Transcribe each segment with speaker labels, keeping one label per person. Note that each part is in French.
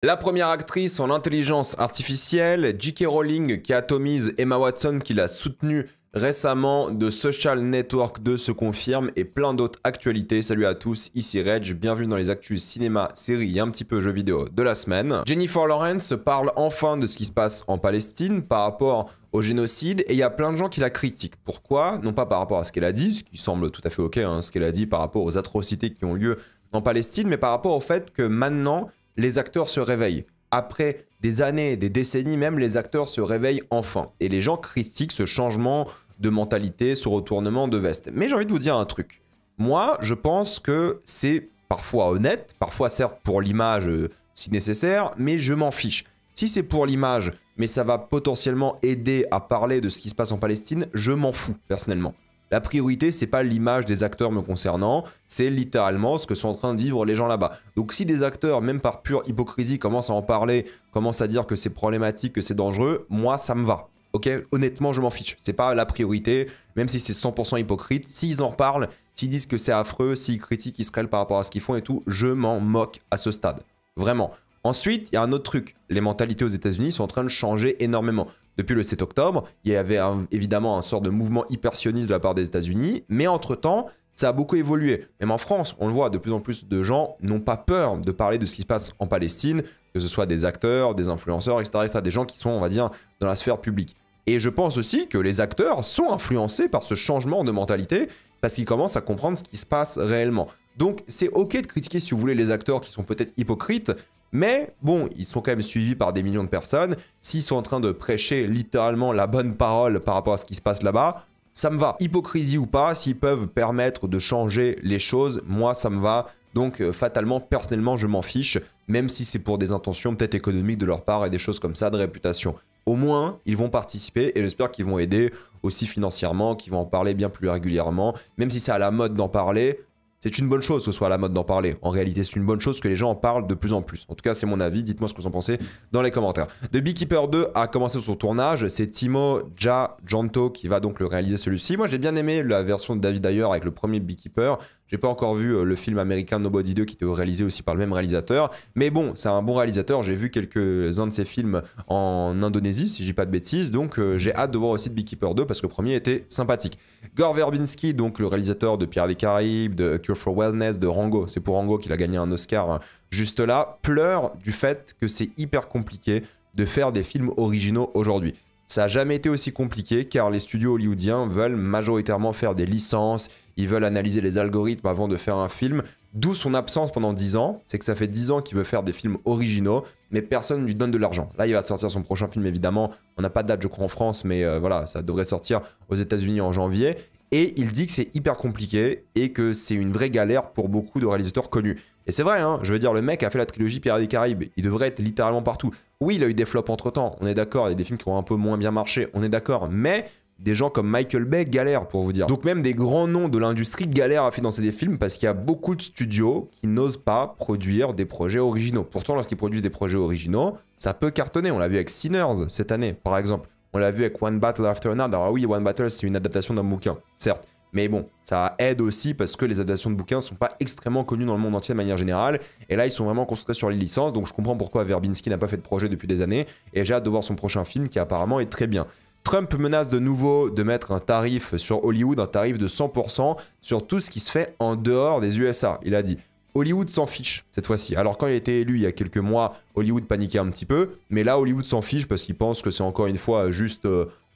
Speaker 1: La première actrice en intelligence artificielle, J.K. Rowling qui atomise Emma Watson qui l'a soutenue récemment, de Social Network 2 se confirme et plein d'autres actualités. Salut à tous, ici Reg, bienvenue dans les actus cinéma, séries et un petit peu jeux vidéo de la semaine. Jennifer Lawrence parle enfin de ce qui se passe en Palestine par rapport au génocide et il y a plein de gens qui la critiquent. Pourquoi? Non pas par rapport à ce qu'elle a dit, ce qui semble tout à fait ok, ce qu'elle a dit par rapport aux atrocités qui ont lieu en Palestine, mais par rapport au fait que maintenant, les acteurs se réveillent. Après des années, des décennies même, les acteurs se réveillent enfin. Et les gens critiquent ce changement de mentalité, ce retournement de veste. Mais j'ai envie de vous dire un truc. Moi, je pense que c'est parfois honnête, parfois certes pour l'image si nécessaire, mais je m'en fiche. Si c'est pour l'image, mais ça va potentiellement aider à parler de ce qui se passe en Palestine, je m'en fous personnellement. La priorité, c'est pas l'image des acteurs me concernant, c'est littéralement ce que sont en train de vivre les gens là-bas. Donc si des acteurs, même par pure hypocrisie, commencent à en parler, commencent à dire que c'est problématique, que c'est dangereux, moi ça me va. Ok, honnêtement, je m'en fiche. C'est pas la priorité, même si c'est 100% hypocrite. S'ils en parlent, s'ils disent que c'est affreux, s'ils critiquent Israël par rapport à ce qu'ils font et tout, je m'en moque à ce stade. Vraiment. Ensuite, il y a un autre truc. Les mentalités aux États-Unis sont en train de changer énormément. Depuis le 7 octobre, il y avait évidemment un sort de mouvement hyper sioniste de la part des États-Unis, mais entre-temps, ça a beaucoup évolué. Même en France, on le voit, de plus en plus de gens n'ont pas peur de parler de ce qui se passe en Palestine, que ce soit des acteurs, des influenceurs, etc., des gens qui sont, on va dire, dans la sphère publique. Et je pense aussi que les acteurs sont influencés par ce changement de mentalité parce qu'ils commencent à comprendre ce qui se passe réellement. Donc c'est ok de critiquer, si vous voulez, les acteurs qui sont peut-être hypocrites, mais bon, ils sont quand même suivis par des millions de personnes. S'ils sont en train de prêcher littéralement la bonne parole par rapport à ce qui se passe là-bas, ça me va. Hypocrisie ou pas, s'ils peuvent permettre de changer les choses, moi ça me va. Donc fatalement, personnellement, je m'en fiche, même si c'est pour des intentions peut-être économiques de leur part et des choses comme ça, de réputation. Au moins, ils vont participer et j'espère qu'ils vont aider aussi financièrement, qu'ils vont en parler bien plus régulièrement. Même si c'est à la mode d'en parler, c'est une bonne chose que ce soit à la mode d'en parler. En réalité, c'est une bonne chose que les gens en parlent de plus en plus. En tout cas, c'est mon avis. Dites-moi ce que vous en pensez dans les commentaires. The Beekeeper 2 a commencé son tournage. C'est Timo Gianto qui va donc le réaliser celui-ci. Moi, j'ai bien aimé la version de David Ayer avec le premier Beekeeper. J'ai pas encore vu le film américain Nobody 2 qui était réalisé aussi par le même réalisateur. Mais bon, c'est un bon réalisateur. J'ai vu quelques-uns de ses films en Indonésie, si je dis pas de bêtises. Donc j'ai hâte de voir aussi The Beekeeper 2 parce que le premier était sympathique. Gore Verbinski, donc le réalisateur de Pirates des Caraïbes, de Cure for Wellness, de Rango. C'est pour Rango qu'il a gagné un Oscar juste là. Pleure du fait que c'est hyper compliqué de faire des films originaux aujourd'hui. Ça n'a jamais été aussi compliqué car les studios hollywoodiens veulent majoritairement faire des licences, ils veulent analyser les algorithmes avant de faire un film, d'où son absence pendant 10 ans. C'est que ça fait 10 ans qu'il veut faire des films originaux, mais personne ne lui donne de l'argent. Là, il va sortir son prochain film, évidemment. On n'a pas de date, je crois, en France, mais voilà, ça devrait sortir aux États-Unis en janvier. Et il dit que c'est hyper compliqué et que c'est une vraie galère pour beaucoup de réalisateurs connus. Et c'est vrai, je veux dire, le mec a fait la trilogie Pirates des Caraïbes. Il devrait être littéralement partout. Oui, il a eu des flops entre-temps, on est d'accord. Il y a des films qui ont un peu moins bien marché, on est d'accord. Mais des gens comme Michael Bay galèrent, pour vous dire. Donc même des grands noms de l'industrie galèrent à financer des films parce qu'il y a beaucoup de studios qui n'osent pas produire des projets originaux. Pourtant, lorsqu'ils produisent des projets originaux, ça peut cartonner. On l'a vu avec Sinners cette année, par exemple. On l'a vu avec One Battle After Another. Alors oui, One Battle, c'est une adaptation d'un bouquin, certes. Mais bon, ça aide aussi parce que les adaptations de bouquins ne sont pas extrêmement connues dans le monde entier de manière générale. Et là, ils sont vraiment concentrés sur les licences. Donc je comprends pourquoi Verbinski n'a pas fait de projet depuis des années. Et j'ai hâte de voir son prochain film qui apparemment est très bien. Trump menace de nouveau de mettre un tarif sur Hollywood, un tarif de 100% sur tout ce qui se fait en dehors des USA. Il a dit Hollywood s'en fiche cette fois-ci. Alors quand il a été élu il y a quelques mois, Hollywood paniquait un petit peu. Mais là, Hollywood s'en fiche parce qu'il pense que c'est encore une fois juste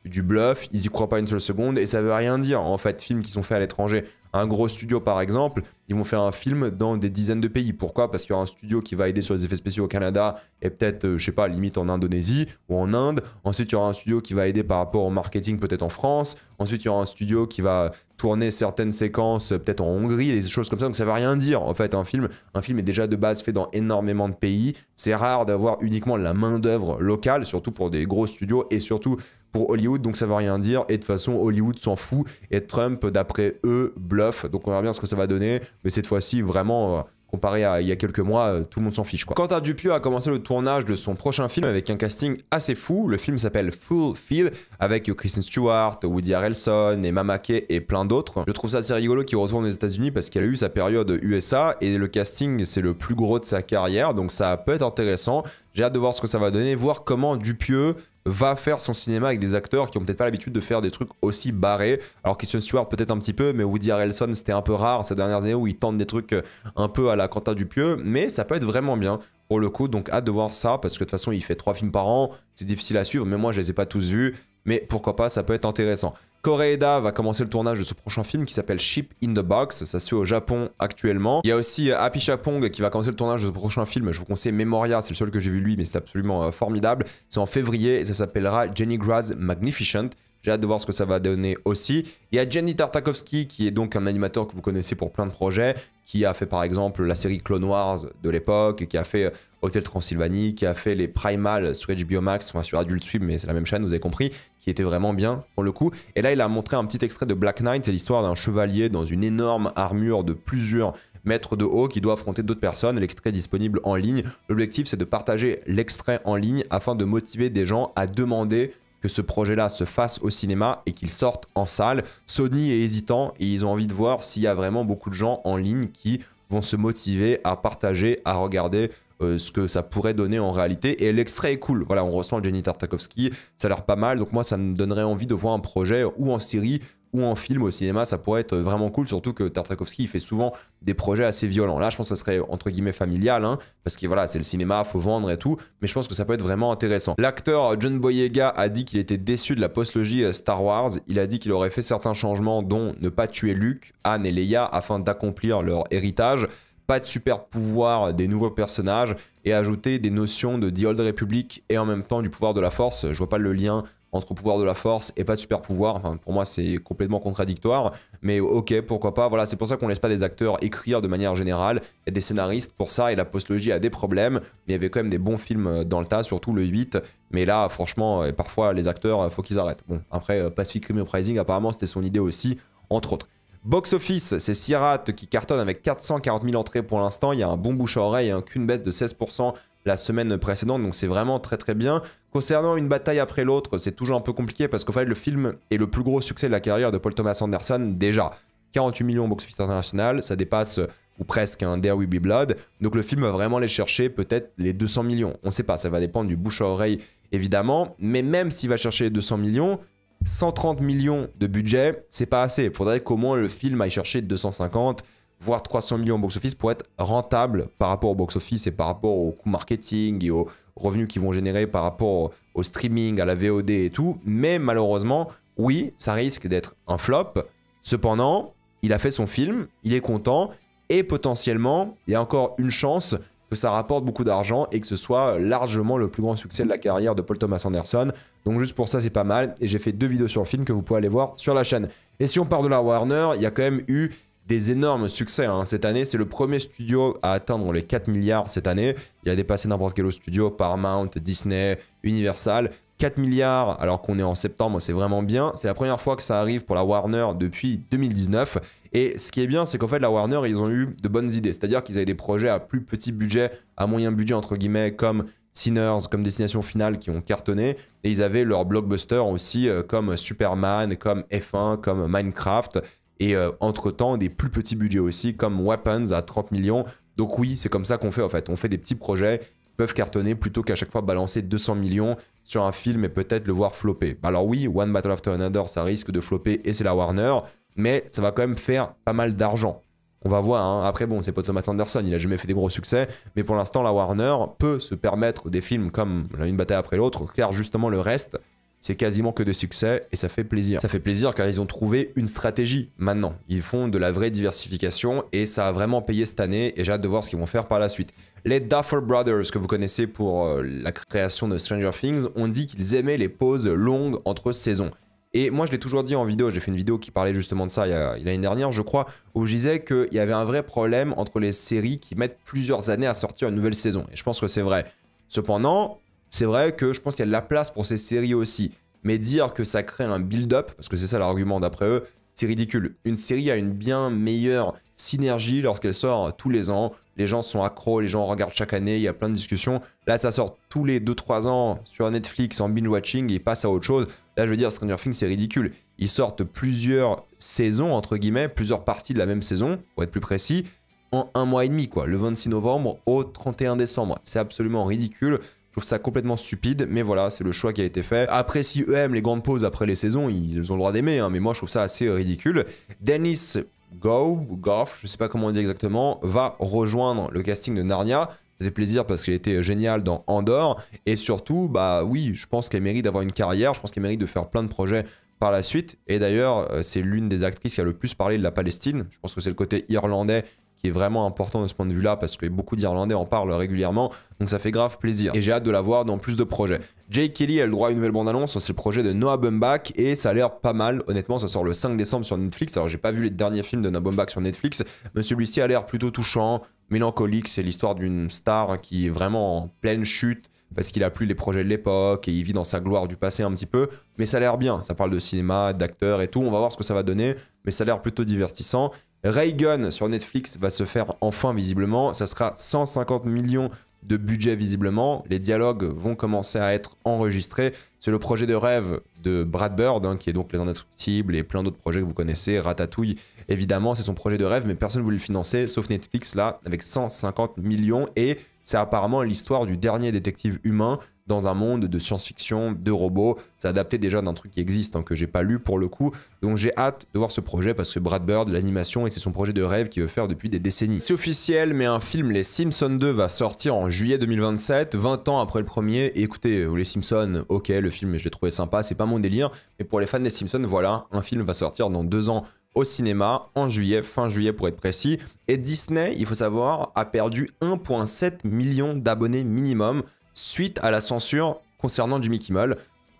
Speaker 1: du bluff. Ils y croient pas une seule seconde et ça veut rien dire. En fait, films qui sont faits à l'étranger. Un gros studio par exemple, ils vont faire un film dans des dizaines de pays. Pourquoi? Parce qu'il y aura un studio qui va aider sur les effets spéciaux au Canada et peut-être, je sais pas, limite en Indonésie ou en Inde. Ensuite, il y aura un studio qui va aider par rapport au marketing peut-être en France. Ensuite, il y aura un studio qui va tourner certaines séquences peut-être en Hongrie, des choses comme ça. Donc ça veut rien dire. En fait, un film est déjà de base fait dans énormément de pays. C'est rare d'avoir uniquement la main-d'œuvre locale, surtout pour des gros studios et surtout pour Hollywood, donc ça veut rien dire. Et de toute façon, Hollywood s'en fout. Et Trump, d'après eux, bluffe. Donc on verra bien ce que ça va donner. Mais cette fois-ci, vraiment, comparé à il y a quelques mois, tout le monde s'en fiche, quoi. Quentin Dupieux a commencé le tournage de son prochain film avec un casting assez fou. Le film s'appelle Full Feel, avec Kristen Stewart, Woody Harrelson, Emma Mackey et plein d'autres. Je trouve ça assez rigolo qu'il retourne aux États-Unis parce qu'il a eu sa période USA et le casting, c'est le plus gros de sa carrière, donc ça peut être intéressant. J'ai hâte de voir ce que ça va donner, voir comment Dupieux va faire son cinéma avec des acteurs qui ont peut-être pas l'habitude de faire des trucs aussi barrés. Alors Kristen Stewart peut-être un petit peu, mais Woody Harrelson c'était un peu rare ces dernières années où il tente des trucs un peu à la Quentin Dupieux, mais ça peut être vraiment bien pour le coup, donc hâte de voir ça parce que de toute façon il fait 3 films par an, c'est difficile à suivre, mais moi je les ai pas tous vus, mais pourquoi pas, ça peut être intéressant. Koreeda va commencer le tournage de ce prochain film qui s'appelle Ship in the Box, ça se fait au Japon actuellement. Il y a aussi Happy Chapong qui va commencer le tournage de ce prochain film, je vous conseille Memoria, c'est le seul que j'ai vu lui, mais c'est absolument formidable. C'est en février et ça s'appellera Jenny Graz Magnificent. J'ai hâte de voir ce que ça va donner aussi. Il y a Jenny Tartakovsky qui est donc un animateur que vous connaissez pour plein de projets, qui a fait par exemple la série Clone Wars de l'époque, qui a fait Hotel Transylvanie, qui a fait les Primal sur HBO Max, enfin sur Adult Swim, mais c'est la même chaîne, vous avez compris, qui était vraiment bien pour le coup. Et là, il a montré un petit extrait de Black Knight, c'est l'histoire d'un chevalier dans une énorme armure de plusieurs mètres de haut qui doit affronter d'autres personnes. L'extrait est disponible en ligne. L'objectif, c'est de partager l'extrait en ligne afin de motiver des gens à demander que ce projet-là se fasse au cinéma et qu'il sorte en salle. Sony est hésitant et ils ont envie de voir s'il y a vraiment beaucoup de gens en ligne qui vont se motiver à partager, à regarder ce que ça pourrait donner en réalité. Et l'extrait est cool. Voilà, on ressent Jenny Tartakovsky, ça a l'air pas mal. Donc moi, ça me donnerait envie de voir un projet ou en série ou en film au cinéma, ça pourrait être vraiment cool, surtout que Tartakovsky il fait souvent des projets assez violents. Là, je pense que ça serait entre guillemets familial, hein, parce que voilà, c'est le cinéma, faut vendre et tout, mais je pense que ça peut être vraiment intéressant. L'acteur John Boyega a dit qu'il était déçu de la postlogie Star Wars. Il a dit qu'il aurait fait certains changements, dont ne pas tuer Luke, Han et Leia afin d'accomplir leur héritage. Pas de super pouvoir des nouveaux personnages et ajouter des notions de The Old Republic et en même temps du pouvoir de la Force. Je vois pas le lien entre pouvoir de la Force et pas de super pouvoir. Enfin, pour moi, c'est complètement contradictoire. Mais ok, pourquoi pas. Voilà, c'est pour ça qu'on laisse pas des acteurs écrire de manière générale. Il y a des scénaristes pour ça et la postlogie a des problèmes. Mais il y avait quand même des bons films dans le tas, surtout le 8. Mais là, franchement, parfois, les acteurs, faut qu'ils arrêtent. Bon, après, Pacific Rim Uprising, apparemment, c'était son idée aussi, entre autres. Box Office, c'est Sirat qui cartonne avec 440 000 entrées pour l'instant. Il y a un bon bouche à oreille, hein, qu'une baisse de 16% la semaine précédente, donc c'est vraiment très très bien. Concernant Une bataille après l'autre, c'est toujours un peu compliqué parce qu'en fait le film est le plus gros succès de la carrière de Paul Thomas Anderson déjà. 48 millions au box-office international, ça dépasse ou presque un There Will Be Blood. Donc le film va vraiment aller chercher peut-être les 200 millions. On ne sait pas, ça va dépendre du bouche à oreille évidemment, mais même s'il va chercher les 200 millions, 130 millions de budget, c'est pas assez. Il faudrait qu'au moins le film aille chercher 250, voire 300 millions au box-office pour être rentable par rapport au box-office et par rapport au coût marketing et aux revenus qu'ils vont générer par rapport au streaming, à la VOD et tout. Mais malheureusement, oui, ça risque d'être un flop. Cependant, il a fait son film, il est content et potentiellement, il y a encore une chance que ça rapporte beaucoup d'argent et que ce soit largement le plus grand succès de la carrière de Paul Thomas Anderson. Donc juste pour ça, c'est pas mal. Et j'ai fait 2 vidéos sur le film que vous pouvez aller voir sur la chaîne. Et si on part de la Warner, il y a quand même eu des énormes succès hein. Cette année. C'est le premier studio à atteindre les 4 milliards cette année. Il a dépassé n'importe quel autre studio, Paramount, Disney, Universal. 4 milliards alors qu'on est en septembre, c'est vraiment bien. C'est la première fois que ça arrive pour la Warner depuis 2019. Et ce qui est bien, c'est qu'en fait, la Warner, ils ont eu de bonnes idées. C'est-à-dire qu'ils avaient des projets à plus petit budget, à moyen budget, entre guillemets, comme Sinners, comme Destination Finale, qui ont cartonné. Et ils avaient leurs blockbusters aussi, comme Superman, comme F1, comme Minecraft. Et entre-temps, des plus petits budgets aussi, comme Weapons à 30 millions. Donc oui, c'est comme ça qu'on fait, en fait. On fait des petits projets qui peuvent cartonner plutôt qu'à chaque fois balancer 200 millions sur un film et peut-être le voir flopper. Alors oui, One Battle After Another, ça risque de flopper et c'est la Warner, mais ça va quand même faire pas mal d'argent. On va voir, hein. Après bon, c'est pas Thomas Anderson, il a jamais fait des gros succès, mais pour l'instant, la Warner peut se permettre des films comme Une bataille après l'autre, car justement le reste, c'est quasiment que des succès et ça fait plaisir. Ça fait plaisir car ils ont trouvé une stratégie maintenant. Ils font de la vraie diversification et ça a vraiment payé cette année et j'ai hâte de voir ce qu'ils vont faire par la suite. Les Duffer Brothers, que vous connaissez pour la création de Stranger Things, ont dit qu'ils aimaient les pauses longues entre saisons. Et moi, je l'ai toujours dit en vidéo, j'ai fait une vidéo qui parlait justement de ça l'année dernière, je crois, où je disais qu'il y avait un vrai problème entre les séries qui mettent plusieurs années à sortir une nouvelle saison. Et je pense que c'est vrai. Cependant, c'est vrai que je pense qu'il y a de la place pour ces séries aussi. Mais dire que ça crée un build-up, parce que c'est ça l'argument d'après eux, c'est ridicule. Une série a une bien meilleure synergie lorsqu'elle sort tous les ans. Les gens sont accros, les gens regardent chaque année, il y a plein de discussions. Là, ça sort tous les 2-3 ans sur Netflix en binge-watching et ils passent à autre chose. Là, je veux dire, Stranger Things, c'est ridicule. Ils sortent plusieurs saisons, entre guillemets, plusieurs parties de la même saison, pour être plus précis, en 1 mois et demi, quoi. Le 26 novembre au 31 décembre. C'est absolument ridicule. Je trouve ça complètement stupide, mais voilà, c'est le choix qui a été fait. Après, si eux aiment les grandes pauses après les saisons, ils ont le droit d'aimer, hein, mais moi, je trouve ça assez ridicule. Dennis Goff, je sais pas comment on dit exactement, va rejoindre le casting de Narnia. Ça fait plaisir parce qu'elle était géniale dans Andor. Et surtout, bah oui, je pense qu'elle mérite d'avoir une carrière, je pense qu'elle mérite de faire plein de projets par la suite. Et d'ailleurs, c'est l'une des actrices qui a le plus parlé de la Palestine. Je pense que c'est le côté irlandais qui est vraiment important de ce point de vue-là parce que beaucoup d'Irlandais en parlent régulièrement, donc ça fait grave plaisir. Et j'ai hâte de la voir dans plus de projets. Jake Kelly a le droit à une nouvelle bande-annonce, c'est le projet de Noah Baumbach et ça a l'air pas mal. Honnêtement, ça sort le 5 décembre sur Netflix. Alors j'ai pas vu les derniers films de Noah Baumbach sur Netflix, mais celui-ci a l'air plutôt touchant, mélancolique. C'est l'histoire d'une star qui est vraiment en pleine chute parce qu'il a plus les projets de l'époque et il vit dans sa gloire du passé un petit peu, mais ça a l'air bien. Ça parle de cinéma, d'acteurs et tout. On va voir ce que ça va donner, mais ça a l'air plutôt divertissant. Reagan sur Netflix va se faire enfin visiblement, ça sera 150 millions de budget visiblement, les dialogues vont commencer à être enregistrés, c'est le projet de rêve de Brad Bird, hein, qui est donc Les Indestructibles et plein d'autres projets que vous connaissez, Ratatouille évidemment, c'est son projet de rêve, mais personne ne voulait le financer, sauf Netflix là, avec 150 millions, et c'est apparemment l'histoire du dernier détective humain dans un monde de science-fiction, de robots. C'est adapté déjà d'un truc qui existe, hein, que j'ai pas lu pour le coup. Donc j'ai hâte de voir ce projet parce que Brad Bird, l'animation, et c'est son projet de rêve qu'il veut faire depuis des décennies. C'est officiel, mais un film Les Simpsons 2 va sortir en juillet 2027, 20 ans après le premier. Et écoutez, Les Simpsons, ok, le film, je l'ai trouvé sympa, c'est pas mon délire. Mais pour les fans des Simpsons, voilà, un film va sortir dans 2 ans au cinéma, en juillet, fin juillet pour être précis. Et Disney, il faut savoir, a perdu 1,7 million d'abonnés minimum suite à la censure concernant Jimmy Kimmel.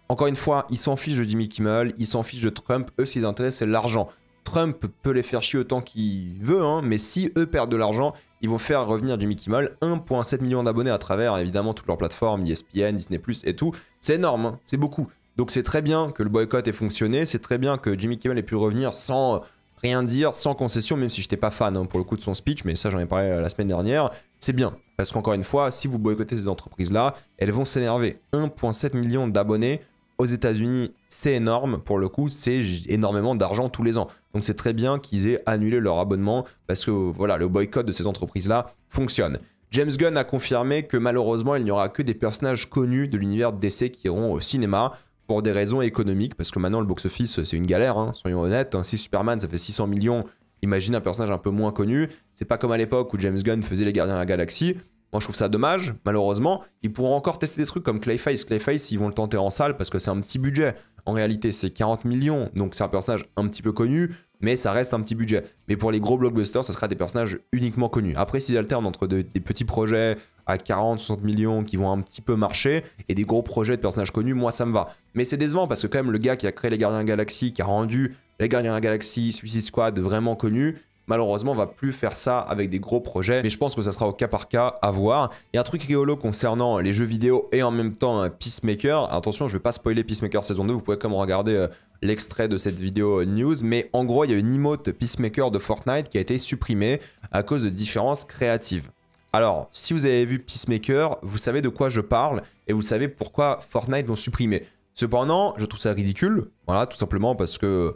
Speaker 1: Encore une fois, ils s'en fichent de Jimmy Kimmel, ils s'en fichent de Trump, eux ce qui les intéresse c'est l'argent. Trump peut les faire chier autant qu'il veut, hein, mais si eux perdent de l'argent, ils vont faire revenir Jimmy Kimmel. 1,7 million d'abonnés à travers évidemment toutes leurs plateformes, ESPN, Disney+, et tout. C'est énorme, hein, c'est beaucoup. Donc c'est très bien que le boycott ait fonctionné, c'est très bien que Jimmy Kimmel ait pu revenir sans rien dire, sans concession, même si je n'étais pas fan, hein, pour le coup de son speech, mais ça j'en ai parlé la semaine dernière. C'est bien, parce qu'encore une fois, si vous boycottez ces entreprises-là, elles vont s'énerver. 1,7 million d'abonnés aux États-Unis, c'est énorme, pour le coup, c'est énormément d'argent tous les ans. Donc c'est très bien qu'ils aient annulé leur abonnement, parce que voilà, le boycott de ces entreprises-là fonctionne. James Gunn a confirmé que malheureusement, il n'y aura que des personnages connus de l'univers DC qui iront au cinéma, pour des raisons économiques, parce que maintenant le box-office c'est une galère, hein, soyons honnêtes. Si Superman ça fait 600 millions, imagine un personnage un peu moins connu. C'est pas comme à l'époque où James Gunn faisait les Gardiens de la Galaxie. Moi je trouve ça dommage, malheureusement. Ils pourront encore tester des trucs comme Clayface. Clayface ils vont le tenter en salle parce que c'est un petit budget. En réalité c'est 40 millions, donc c'est un personnage un petit peu connu, mais ça reste un petit budget. Mais pour les gros blockbusters, ça sera des personnages uniquement connus. Après s'ils alternent entre des petits projets à 40-60 millions qui vont un petit peu marcher et des gros projets de personnages connus, moi ça me va. Mais c'est décevant parce que quand même le gars qui a créé les Gardiens de la Galaxie, qui a rendu les Gardiens de la Galaxie, Suicide Squad vraiment connus, malheureusement va plus faire ça avec des gros projets, mais je pense que ça sera au cas par cas à voir. Il y a un truc rigolo concernant les jeux vidéo et en même temps Peacemaker. Attention, je vais pas spoiler Peacemaker saison 2, vous pouvez comme regarder l'extrait de cette vidéo news, mais en gros il y a une emote Peacemaker de Fortnite qui a été supprimée à cause de différences créatives. Alors, si vous avez vu Peacemaker, vous savez de quoi je parle et vous savez pourquoi Fortnite l'ont supprimé. Cependant, je trouve ça ridicule, voilà, tout simplement parce que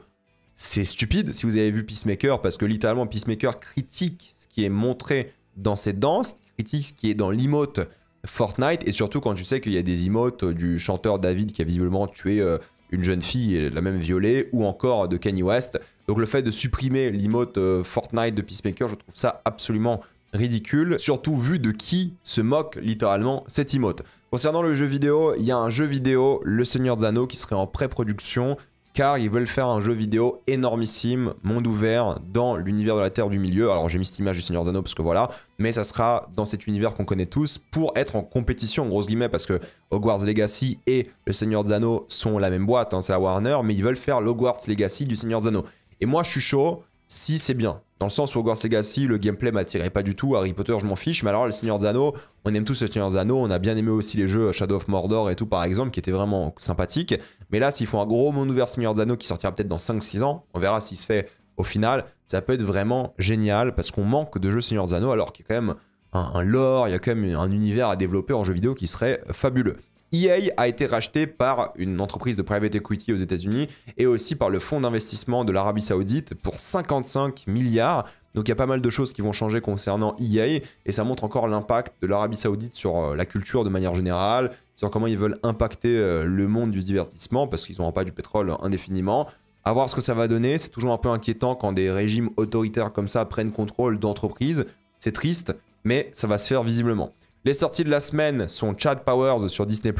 Speaker 1: c'est stupide si vous avez vu Peacemaker, parce que littéralement Peacemaker critique ce qui est montré dans cette danse, critique ce qui est dans l'emote Fortnite, et surtout quand tu sais qu'il y a des emotes du chanteur David qui a visiblement tué une jeune fille et l'a même violée, ou encore de Kanye West. Donc le fait de supprimer l'emote Fortnite de Peacemaker, je trouve ça absolument ridicule, surtout vu de qui se moque littéralement cette emote. Concernant le jeu vidéo, il y a un jeu vidéo, Le Seigneur des Anneaux, qui serait en pré-production, car ils veulent faire un jeu vidéo énormissime, monde ouvert, dans l'univers de la Terre du Milieu. Alors j'ai mis cette image du Seigneur des Anneaux parce que voilà, mais ça sera dans cet univers qu'on connaît tous, pour être en compétition, en grosse guillemets, parce que Hogwarts Legacy et Le Seigneur des Anneaux sont la même boîte, hein, c'est la Warner, mais ils veulent faire l'Hogwarts Legacy du Seigneur des Anneaux. Et moi je suis chaud, si c'est bien. Dans le sens où Hogwarts Legacy, le gameplay m'attirait pas du tout. Harry Potter, je m'en fiche. Mais alors, le Seigneur des Anneaux, on aime tous le Seigneur des Anneaux. On a bien aimé aussi les jeux Shadow of Mordor et tout, par exemple, qui étaient vraiment sympathiques. Mais là, s'ils font un gros monde ouvert Seigneur des Anneaux qui sortira peut-être dans 5-6 ans, on verra s'il se fait au final. Ça peut être vraiment génial parce qu'on manque de jeux Seigneur des Anneaux, alors qu'il y a quand même un lore, il y a quand même un univers à développer en jeu vidéo qui serait fabuleux. EA a été racheté par une entreprise de private equity aux États-Unis et aussi par le fonds d'investissement de l'Arabie Saoudite pour 55 milliards. Donc il y a pas mal de choses qui vont changer concernant EA et ça montre encore l'impact de l'Arabie Saoudite sur la culture de manière générale, sur comment ils veulent impacter le monde du divertissement parce qu'ils n'auront pas du pétrole indéfiniment. À voir ce que ça va donner, c'est toujours un peu inquiétant quand des régimes autoritaires comme ça prennent contrôle d'entreprises. C'est triste, mais ça va se faire visiblement. Les sorties de la semaine sont Chad Powers sur Disney+.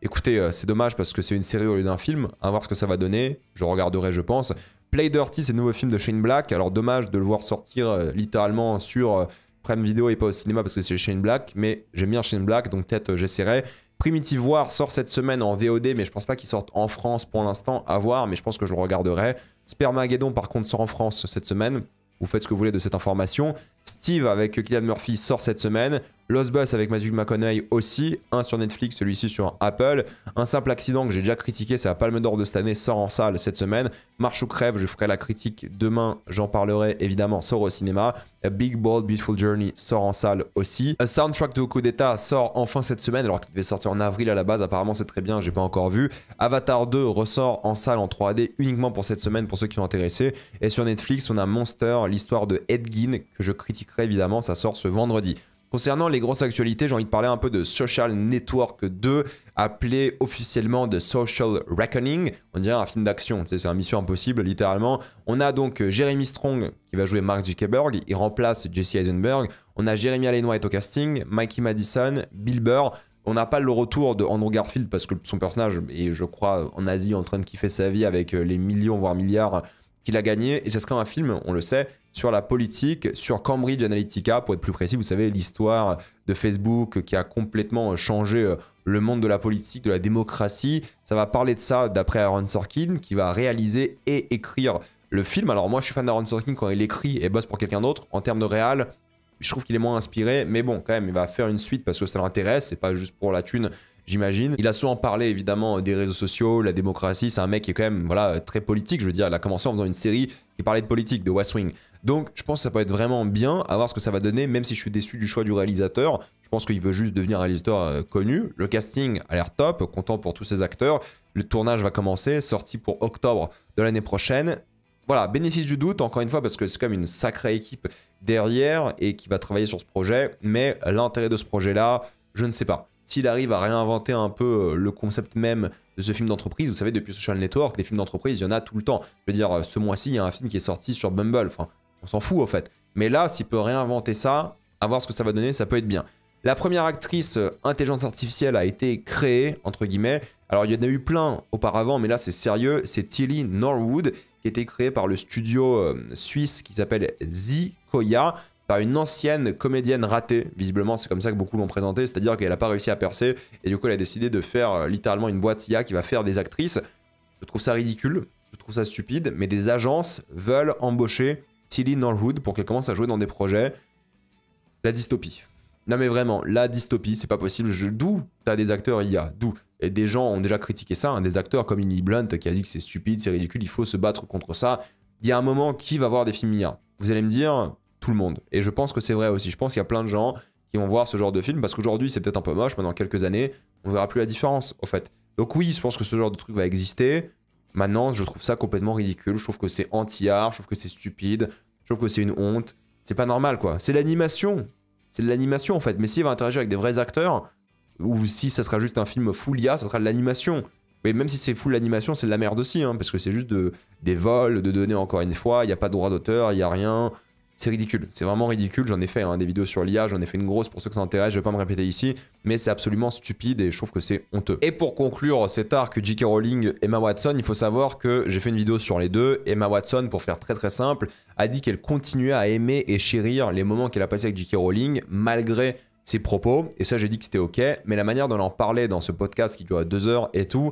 Speaker 1: Écoutez, c'est dommage parce que c'est une série au lieu d'un film. À voir ce que ça va donner. Je regarderai, je pense. Play Dirty, c'est le nouveau film de Shane Black. Alors dommage de le voir sortir littéralement sur Prime Video et pas au cinéma parce que c'est Shane Black. Mais j'aime bien Shane Black, donc peut-être j'essaierai. Primitive War sort cette semaine en VOD, mais je pense pas qu'il sorte en France pour l'instant. À voir, mais je pense que je le regarderai. Spermageddon, par contre, sort en France cette semaine. Vous faites ce que vous voulez de cette information. Steve avec Cillian Murphy sort cette semaine. Lost Bus avec Matthew McConaughey aussi. Un sur Netflix, celui-ci sur Apple. Un simple accident que j'ai déjà critiqué, c'est la Palme d'Or de cette année, sort en salle cette semaine. Marche ou crève, je ferai la critique demain, j'en parlerai évidemment, sort au cinéma. A Big Bold Beautiful Journey sort en salle aussi. A Soundtrack to Coup d'État sort enfin cette semaine, alors qu'il devait sortir en avril à la base. Apparemment c'est très bien, j'ai pas encore vu. Avatar 2 ressort en salle en 3D uniquement pour cette semaine pour ceux qui sont intéressés. Et sur Netflix, on a Monster, l'histoire de Ed Gein, que je critiquerai évidemment, ça sort ce vendredi. Concernant les grosses actualités, j'ai envie de parler un peu de Social Network 2, appelé officiellement The Social Reckoning. On dirait un film d'action, c'est un Mission Impossible, littéralement. On a donc Jeremy Strong qui va jouer Mark Zuckerberg, il remplace Jesse Eisenberg. On a Jeremy Allen White au casting, Mikey Madison, Bill Burr. On n'a pas le retour de Andrew Garfield parce que son personnage est, je crois, en Asie en train de kiffer sa vie avec les millions, voire milliards qu'il a gagné. Et ce sera un film, on le sait, sur la politique, sur Cambridge Analytica, pour être plus précis. Vous savez, l'histoire de Facebook qui a complètement changé le monde de la politique, de la démocratie. Ça va parler de ça d'après Aaron Sorkin, qui va réaliser et écrire le film. Alors moi, je suis fan d'Aaron Sorkin quand il écrit et bosse pour quelqu'un d'autre. En termes de réal, je trouve qu'il est moins inspiré. Mais bon, quand même, il va faire une suite parce que ça l'intéresse. C'est pas juste pour la thune, j'imagine. Il a souvent parlé évidemment des réseaux sociaux, la démocratie. C'est un mec qui est quand même voilà, très politique. Je veux dire, il a commencé en faisant une série qui parlait de politique, de West Wing. Donc je pense que ça peut être vraiment bien, à voir ce que ça va donner, même si je suis déçu du choix du réalisateur. Je pense qu'il veut juste devenir un réalisateur connu. Le casting a l'air top, content pour tous ces acteurs. Le tournage va commencer, sorti pour octobre de l'année prochaine. Voilà, bénéfice du doute, encore une fois, parce que c'est quand même une sacrée équipe derrière et qui va travailler sur ce projet. Mais l'intérêt de ce projet-là, je ne sais pas. S'il arrive à réinventer un peu le concept même de ce film d'entreprise, vous savez, depuis Social Network, des films d'entreprise, il y en a tout le temps. Je veux dire, ce mois-ci, il y a un film qui est sorti sur Bumble. Enfin, on s'en fout, en fait. Mais là, s'il peut réinventer ça, à voir ce que ça va donner, ça peut être bien. La première actrice intelligence artificielle a été créée, entre guillemets. Alors, il y en a eu plein auparavant, mais là, c'est sérieux. C'est Tilly Norwood, qui a été créée par le studio suisse qui s'appelle Zikoya, par une ancienne comédienne ratée. Visiblement, c'est comme ça que beaucoup l'ont présentée, c'est-à-dire qu'elle n'a pas réussi à percer, et du coup, elle a décidé de faire littéralement une boîte IA qui va faire des actrices. Je trouve ça ridicule, je trouve ça stupide, mais des agences veulent embaucher Tilly Norwood pour qu'elle commence à jouer dans des projets. La dystopie. Non mais vraiment, la dystopie, c'est pas possible. D'où t'as des acteurs IA, d'où. Et des gens ont déjà critiqué ça, hein, des acteurs comme Emily Blunt qui a dit que c'est stupide, c'est ridicule, il faut se battre contre ça. Il y a un moment, qui va voir des films IA? Vous allez me dire, tout le monde. Et je pense que c'est vrai aussi. Je pense qu'il y a plein de gens qui vont voir ce genre de film parce qu'aujourd'hui, c'est peut-être un peu moche, mais dans quelques années, on verra plus la différence, au fait. Donc oui, je pense que ce genre de truc va exister. Maintenant, je trouve ça complètement ridicule. Je trouve que c'est anti-art, je trouve que c'est stupide, je trouve que c'est une honte. C'est pas normal, quoi. C'est l'animation. C'est de l'animation, en fait. Mais s'il va interagir avec des vrais acteurs, ou si ça sera juste un film full IA, ça sera de l'animation. Mais même si c'est full l'animation, c'est de la merde aussi, hein, parce que c'est juste des vols de données, encore une fois. Il n'y a pas de droit d'auteur, il n'y a rien. C'est ridicule, c'est vraiment ridicule. J'en ai fait des vidéos sur l'IA, j'en ai fait une grosse pour ceux que ça intéresse, je vais pas me répéter ici, mais c'est absolument stupide et je trouve que c'est honteux. Et pour conclure cet arc J.K. Rowling, Emma Watson, il faut savoir que j'ai fait une vidéo sur les deux. Emma Watson, pour faire très très simple, a dit qu'elle continuait à aimer et chérir les moments qu'elle a passés avec J.K. Rowling, malgré ses propos, et ça j'ai dit que c'était ok, mais la manière dont elle en parlait dans ce podcast qui dure 2 heures et tout,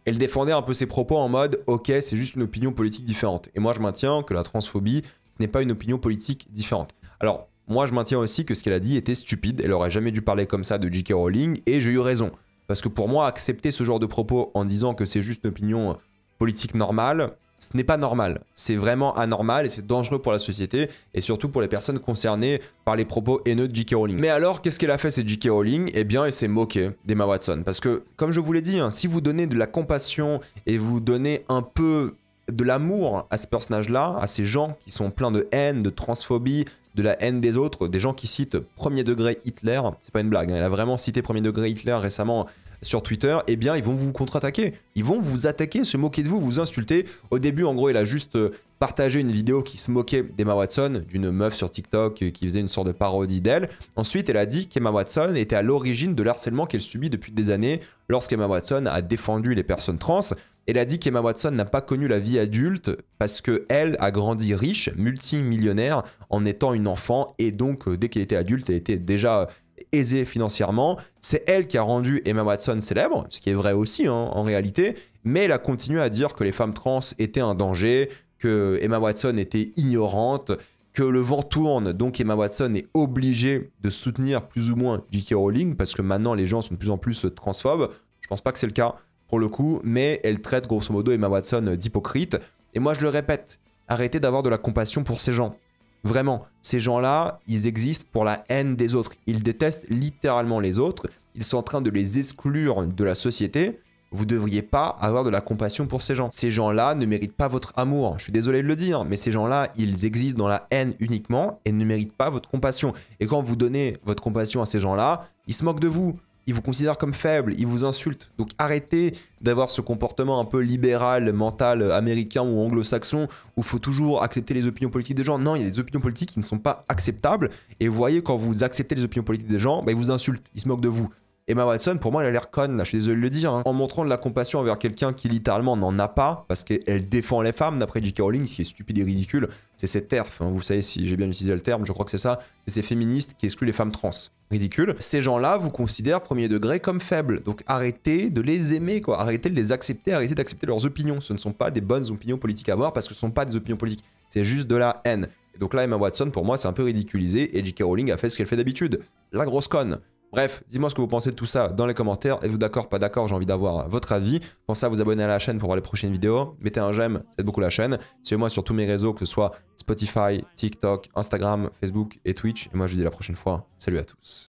Speaker 1: elle défendait un peu ses propos en mode ok, c'est juste une opinion politique différente. Et moi je maintiens que la transphobie, ce n'est pas une opinion politique différente. Alors, moi, je maintiens aussi que ce qu'elle a dit était stupide. Elle aurait jamais dû parler comme ça de J.K. Rowling, et j'ai eu raison. Parce que pour moi, accepter ce genre de propos en disant que c'est juste une opinion politique normale, ce n'est pas normal. C'est vraiment anormal et c'est dangereux pour la société et surtout pour les personnes concernées par les propos haineux de J.K. Rowling. Mais alors, qu'est-ce qu'elle a fait cette J.K. Rowling? Eh bien, elle s'est moquée d'Emma Watson. Parce que, comme je vous l'ai dit, hein, si vous donnez de la compassion et vous donnez un peu de l'amour à ce personnage-là, à ces gens qui sont pleins de haine, de transphobie, de la haine des autres, des gens qui citent premier degré Hitler, c'est pas une blague, hein, elle a vraiment cité premier degré Hitler récemment sur Twitter, eh bien ils vont vous contre-attaquer, ils vont vous attaquer, se moquer de vous, vous insulter. Au début en gros il a juste partagé une vidéo qui se moquait d'Emma Watson, d'une meuf sur TikTok qui faisait une sorte de parodie d'elle. Ensuite elle a dit qu'Emma Watson était à l'origine de l'harcèlement qu'elle subit depuis des années lorsqu'Emma Watson a défendu les personnes trans. Elle a dit qu'Emma Watson n'a pas connu la vie adulte parce qu'elle a grandi riche, multimillionnaire, en étant une enfant. Et donc, dès qu'elle était adulte, elle était déjà aisée financièrement. C'est elle qui a rendu Emma Watson célèbre, ce qui est vrai aussi hein, en réalité. Mais elle a continué à dire que les femmes trans étaient un danger, que Emma Watson était ignorante, que le vent tourne, donc Emma Watson est obligée de soutenir plus ou moins J.K. Rowling parce que maintenant les gens sont de plus en plus transphobes. Je pense pas que c'est le cas pour le coup, mais elle traite grosso modo Emma Watson d'hypocrite. Et moi je le répète, arrêtez d'avoir de la compassion pour ces gens. Vraiment, ces gens-là, ils existent pour la haine des autres. Ils détestent littéralement les autres. Ils sont en train de les exclure de la société. Vous ne devriez pas avoir de la compassion pour ces gens. Ces gens-là ne méritent pas votre amour. Je suis désolé de le dire, mais ces gens-là, ils existent dans la haine uniquement et ne méritent pas votre compassion. Et quand vous donnez votre compassion à ces gens-là, ils se moquent de vous. Ils vous considèrent comme faible, ils vous insultent. Donc arrêtez d'avoir ce comportement un peu libéral, mental, américain ou anglo-saxon, où il faut toujours accepter les opinions politiques des gens. Non, il y a des opinions politiques qui ne sont pas acceptables. Et vous voyez, quand vous acceptez les opinions politiques des gens, bah, ils vous insultent, ils se moquent de vous. Emma Watson, pour moi, elle a l'air conne, là, je suis désolé de le dire, hein. En montrant de la compassion envers quelqu'un qui littéralement n'en a pas, parce qu'elle défend les femmes, d'après J.K. Rowling, ce qui est stupide et ridicule, c'est cette TERF, hein. Vous savez, si j'ai bien utilisé le terme, je crois que c'est ça, c'est ces féministes qui excluent les femmes trans. Ridicule. Ces gens-là vous considèrent premier degré comme faibles, donc arrêtez de les aimer, quoi. Arrêtez de les accepter, arrêtez d'accepter leurs opinions. Ce ne sont pas des bonnes opinions politiques à avoir, parce que ce ne sont pas des opinions politiques, c'est juste de la haine. Et donc là, Emma Watson, pour moi, c'est un peu ridiculisé, et J.K. Rowling a fait ce qu'elle fait d'habitude, la grosse conne. Bref, dites-moi ce que vous pensez de tout ça dans les commentaires. Êtes-vous d'accord, pas d'accord? J'ai envie d'avoir votre avis. Pensez à vous abonner à la chaîne pour voir les prochaines vidéos. Mettez un j'aime, ça aide beaucoup la chaîne. Suivez-moi sur tous mes réseaux, que ce soit Spotify, TikTok, Instagram, Facebook et Twitch. Et moi, je vous dis à la prochaine fois. Salut à tous.